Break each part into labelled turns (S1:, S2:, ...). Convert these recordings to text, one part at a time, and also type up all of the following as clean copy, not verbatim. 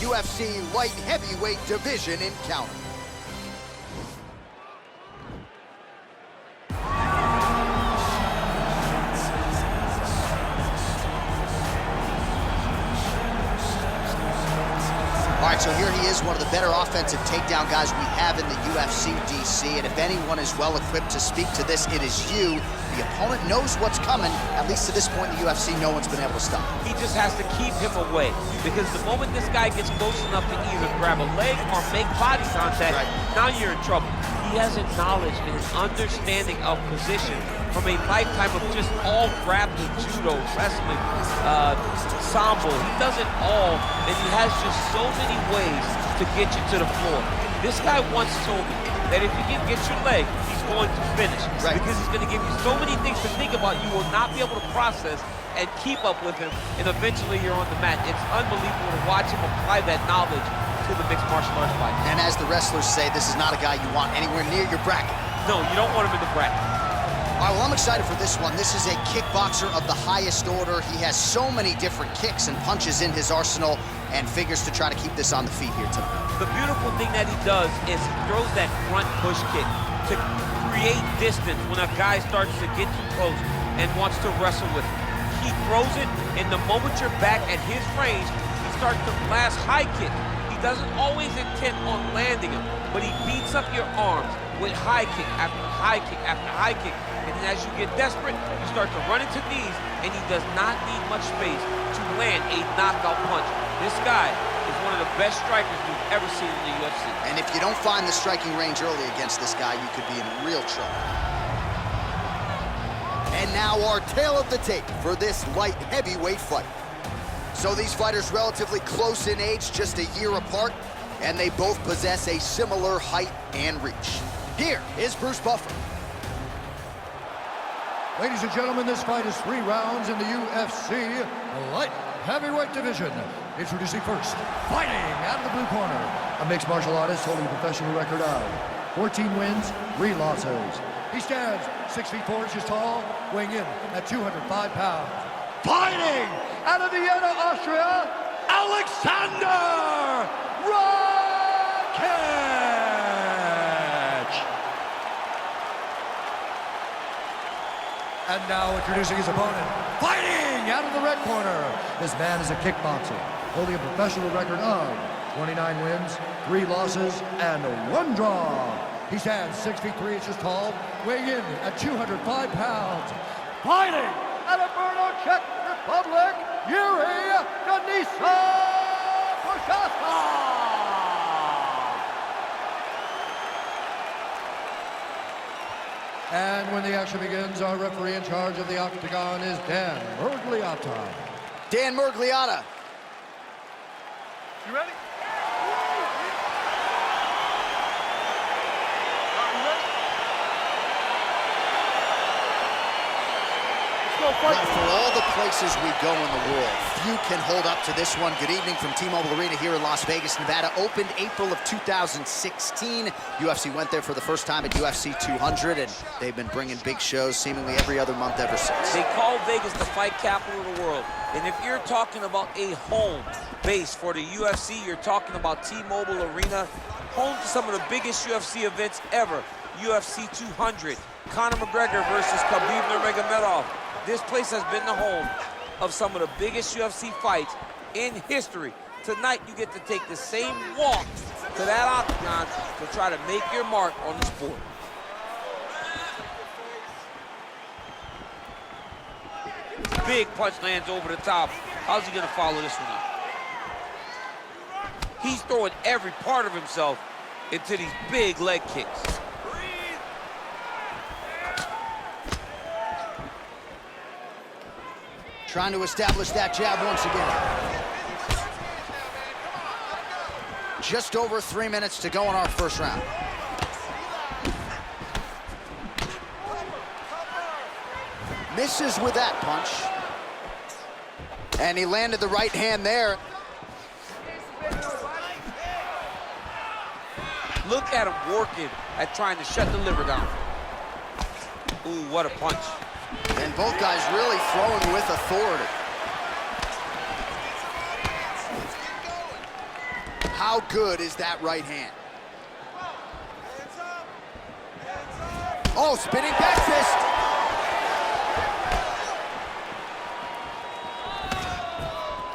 S1: UFC light heavyweight division encounter. All right, so here he is, one of the better offensive takedown guys we have in the UFC, DC. And if anyone is well equipped to speak to this, it is you. The opponent knows what's coming. At least to this point in the UFC, no one's been able to stop him.
S2: He just has to keep him away, because the moment this guy gets close enough to either grab a leg or make body contact, now you're in trouble. He has a knowledge and an understanding of position from a lifetime of just all grappling, judo, wrestling, sambo. He does it all, and he has just so many ways to get you to the floor. This guy once told me that if you can get your leg, he's going to finish. Because he's going to give you so many things to think about, you will not be able to process and keep up with him, and eventually you're on the mat. It's unbelievable to watch him apply that knowledge to the mixed martial arts fight.
S1: And as the wrestlers say, this is not a guy you want anywhere near your bracket.
S2: No, you don't want him in the bracket.
S1: All right, well, I'm excited for this one. This is a kickboxer of the highest order. He has so many different kicks and punches in his arsenal, and figures to try to keep this on the feet here tonight.
S2: The beautiful thing that he does is he throws that front push kick to create distance when a guy starts to get too close and wants to wrestle with him. He throws it, and the moment you're back at his range, he starts to blast high kick. He doesn't always intend on landing him, but he beats up your arms with high kick after high kick after high kick. And then as you get desperate, you start to run into knees, and he does not need much space to land a knockout punch. This guy is one of the best strikers we've ever seen in the UFC.
S1: And if you don't find the striking range early against this guy, you could be in real trouble. And now our tale of the tape for this light heavyweight fight. So these fighters relatively close in age, just a year apart, and they both possess a similar height and reach. Here is Bruce Buffer.
S3: Ladies and gentlemen, this fight is 3 rounds in the UFC light heavyweight division. Introducing first, fighting out of the blue corner, a mixed martial artist holding a professional record of 14 wins, 3 losses. He stands 6 feet 4 inches tall, weighing in at 205 pounds. Fighting out of Vienna, Austria, Aleksandar Rakić. And now introducing his opponent, fighting out of the red corner. This man is a kickboxer, holding a professional record of 29 wins, 3 losses, and 1 draw. He stands 6 feet 3 inches tall, weighing in at 205 pounds. Fighting out of Brno, Czech Republic, Jiri Prochazka. And when the action begins, our referee in charge of the octagon is Dan Miragliotta.
S1: Dan Miragliotta.
S4: You ready?
S1: Well, for all the places we go in the world, few can hold up to this one. Good evening from T-Mobile Arena here in Las Vegas, Nevada. Opened April of 2016. UFC went there for the first time at UFC 200, and they've been bringing big shows seemingly every other month ever since.
S2: They call Vegas the fight capital of the world. And if you're talking about a home base for the UFC, you're talking about T-Mobile Arena, home to some of the biggest UFC events ever. UFC 200, Conor McGregor versus Khabib Nurmagomedov. This place has been the home of some of the biggest UFC fights in history. Tonight, you get to take the same walk to that octagon to try to make your mark on the sport. Big punch lands over the top. How's he gonna follow this one up? He's throwing every part of himself into these big leg kicks.
S1: Trying to establish that jab once again. Just over 3 minutes to go in our first round. Misses with that punch. And he landed the right hand there.
S2: Look at him working at trying to shut the liver down. Ooh, what a punch.
S1: And both guys really throwing with authority. How good is that right hand? Oh, spinning back fist.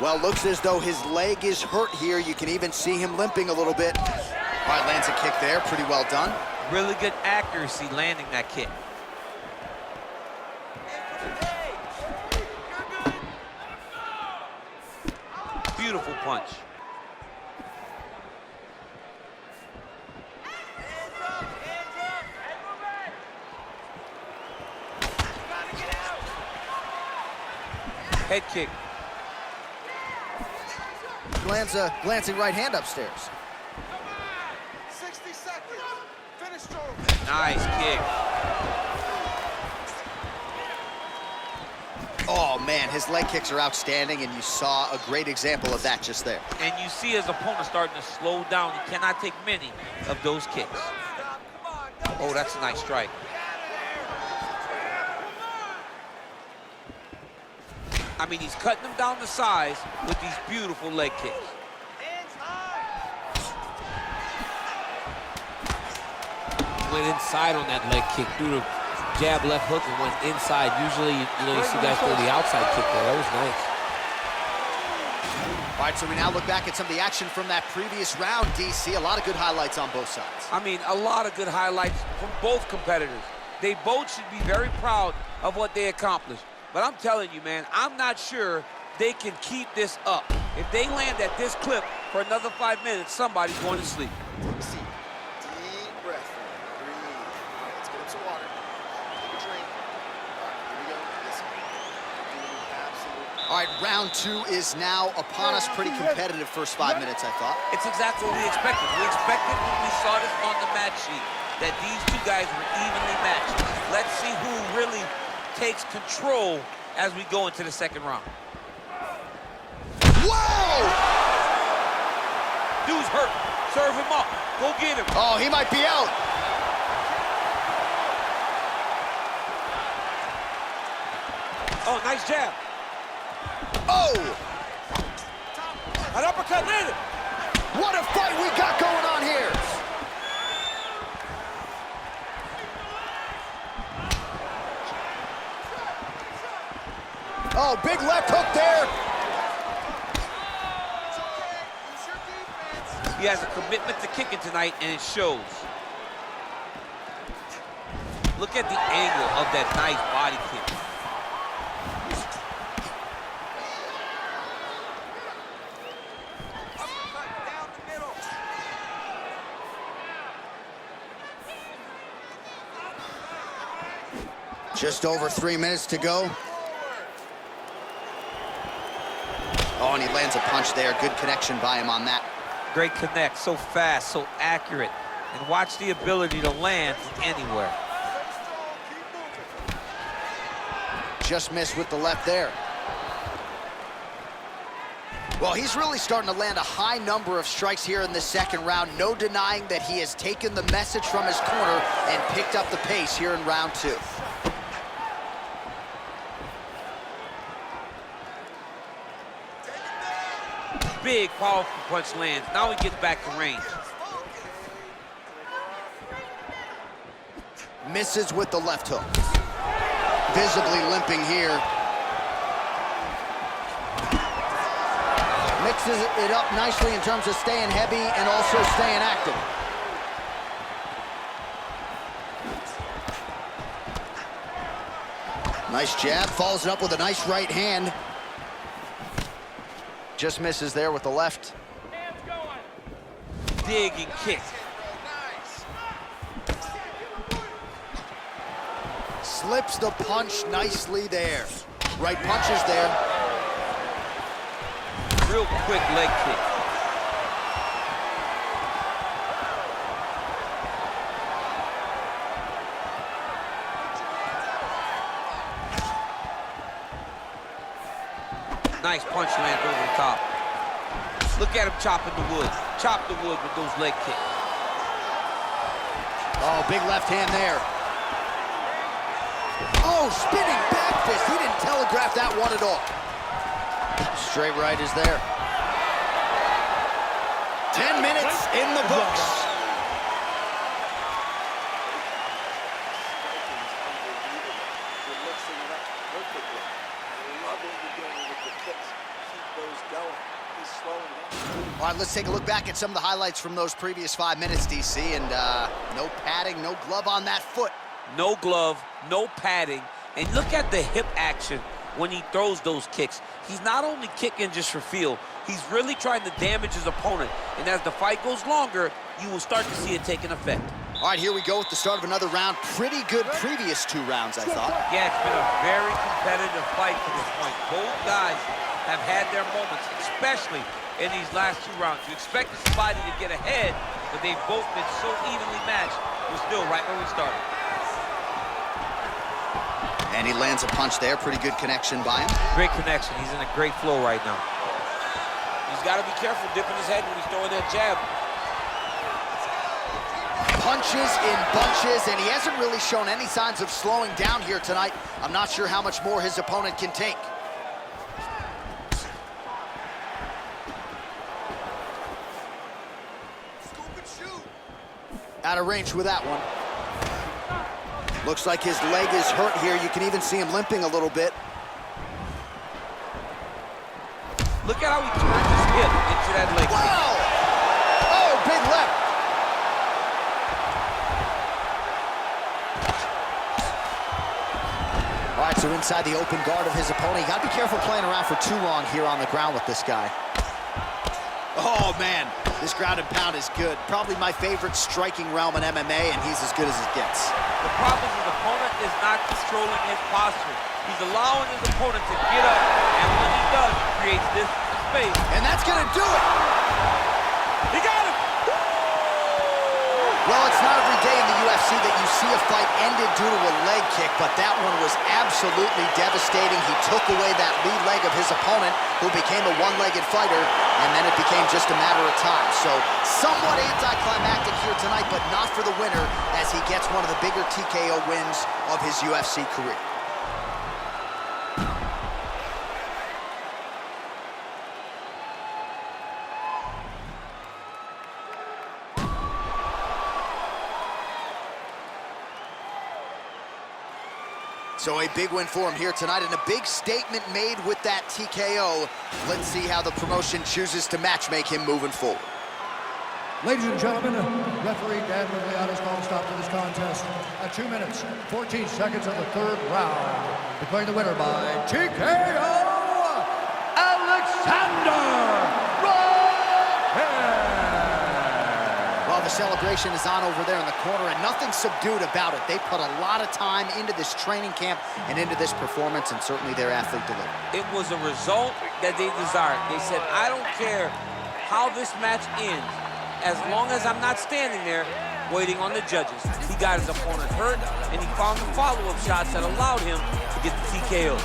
S1: Well, looks as though his leg is hurt here. You can even see him limping a little bit. All right, lands a kick there, pretty well done.
S2: Really good accuracy landing that kick. Beautiful punch. Head kick.
S1: Lands a glancing right hand upstairs.
S4: 60 seconds. Finish strong.
S2: Nice kick.
S1: Oh, man, his leg kicks are outstanding, and you saw a great example of that just there.
S2: And you see his opponent starting to slow down. He cannot take many of those kicks. Oh, that's a nice strike. I mean, he's cutting them down to size with these beautiful leg kicks. Went inside on that leg kick, threw the jab left hook and went inside. Usually, you see guys throw the outside kick there. That was nice.
S1: All right, so we now look back at some of the action from that previous round, DC. A lot of good highlights on both sides.
S2: I mean, a lot of good highlights from both competitors. They both should be very proud of what they accomplished. But I'm telling you, man, I'm not sure they can keep this up. If they land at this clip for another 5 minutes, somebody's going to sleep.
S4: Take a seat. Deep breath. Breathe. All right, let's get him some water. Take a drink. All right, here we go. Listen. Absolutely.
S1: All right, round two is now upon us. Pretty competitive first 5 minutes, I thought.
S2: It's exactly what we expected. We expected when we saw this on the match sheet that these two guys were evenly matched. Let's see who really takes control as we go into the second round.
S1: Whoa!
S2: Dude's hurt. Serve him up. Go get him.
S1: Oh, he might be out.
S2: Oh, nice jab.
S1: Oh!
S2: An uppercut landed.
S1: What a fight we got going on here. Oh, big left hook there.
S2: He has a commitment to kicking tonight, and it shows. Look at the angle of that nice body kick.
S1: Just over 3 minutes to go. Oh, and he lands a punch there. Good connection by him on that.
S2: Great connect, so fast, so accurate. And watch the ability to land from anywhere.
S1: Just missed with the left there. Well, he's really starting to land a high number of strikes here in the second round. No denying that he has taken the message from his corner and picked up the pace here in round two.
S2: Big, powerful punch lands. Now he gets back to range.
S1: Misses with the left hook. Visibly limping here. Mixes it up nicely in terms of staying heavy and also staying active. Nice jab, follows it up with a nice right hand. Just misses there with the left.
S2: Dig and kick.
S1: Slips the punch nicely there. Right punches there.
S2: Real quick leg kick. Nice punch lands over the top. Look at him chopping the wood. Chop the wood with those leg kicks.
S1: Oh, big left hand there. Oh, spinning back fist. He didn't telegraph that one at all. Straight right is there. 10 minutes in the books.
S4: You're mixing it up perfectly. I love what you're doing with the kicks. Keep those going. He's slowing down.
S1: All right, let's take a look back at some of the highlights from those previous 5 minutes, DC, and no padding, no glove on that foot.
S2: No glove, no padding, and look at the hip action when he throws those kicks. He's not only kicking just for feel, he's really trying to damage his opponent, and as the fight goes longer, you will start to see it take an effect.
S1: All right, here we go with the start of another round. Pretty good previous 2 rounds, I thought.
S2: Yeah, it's been a very competitive fight to this point. Both guys have had their moments, especially in these last 2 rounds. You expected somebody to get ahead, but they've both been so evenly matched. We're still right where we started.
S1: And he lands a punch there. Pretty good connection by him.
S2: Great connection. He's in a great flow right now. He's got to be careful dipping his head when he's throwing that jab.
S1: Punches in bunches, and he hasn't really shown any signs of slowing down here tonight. I'm not sure how much more his opponent can take. Out of range with that one. Looks like his leg is hurt here. You can even see him limping a little bit.
S2: Look at how he turned his hip into that leg.
S1: Wow! Oh, big left. All right, so inside the open guard of his opponent. You gotta be careful playing around for too long here on the ground with this guy. Oh, man, this ground and pound is good. Probably my favorite striking realm in MMA, and he's as good as it gets.
S2: The problem is his opponent is not controlling his posture. He's allowing his opponent to get up, and when he does, he creates this space.
S1: And that's gonna do it.
S2: He got him!
S1: Well, it's not every day in the UFC that you see a fight ended due to a leg kick, but that one was absolutely devastating. He took away that lead leg of his opponent, who became a one-legged fighter, and then it became just a matter of time. So somewhat anticlimactic here tonight, but not for the winner, as he gets one of the bigger TKO wins of his UFC career. So a big win for him here tonight, and a big statement made with that TKO. Let's see how the promotion chooses to matchmake him moving forward.
S3: Ladies and gentlemen, referee Dan Rigliano's called stop to this contest at 2 minutes, 14 seconds of the 3rd round. Declaring the winner by TKO, Aleksandar Rakić.
S1: Well, the celebration is on over there in the corner, and nothing subdued about it. They put a lot of time into this training camp and into this performance, and certainly their athlete delivered.
S2: It was a result that they desired. They said, I don't care how this match ends, as long as I'm not standing there waiting on the judges. He got his opponent hurt, and he found the follow-up shots that allowed him to get the TKO.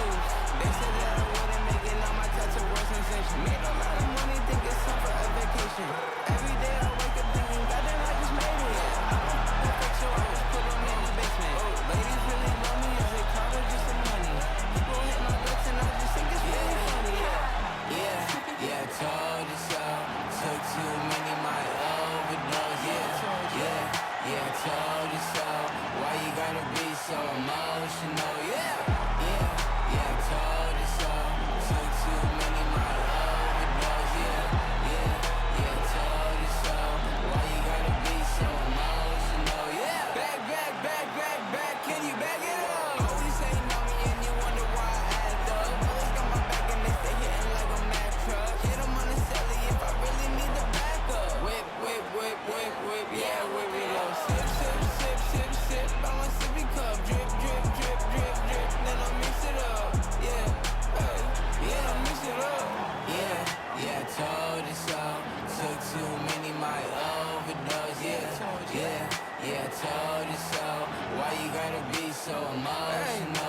S5: Yeah, I told you so. Why you gotta be so emotional?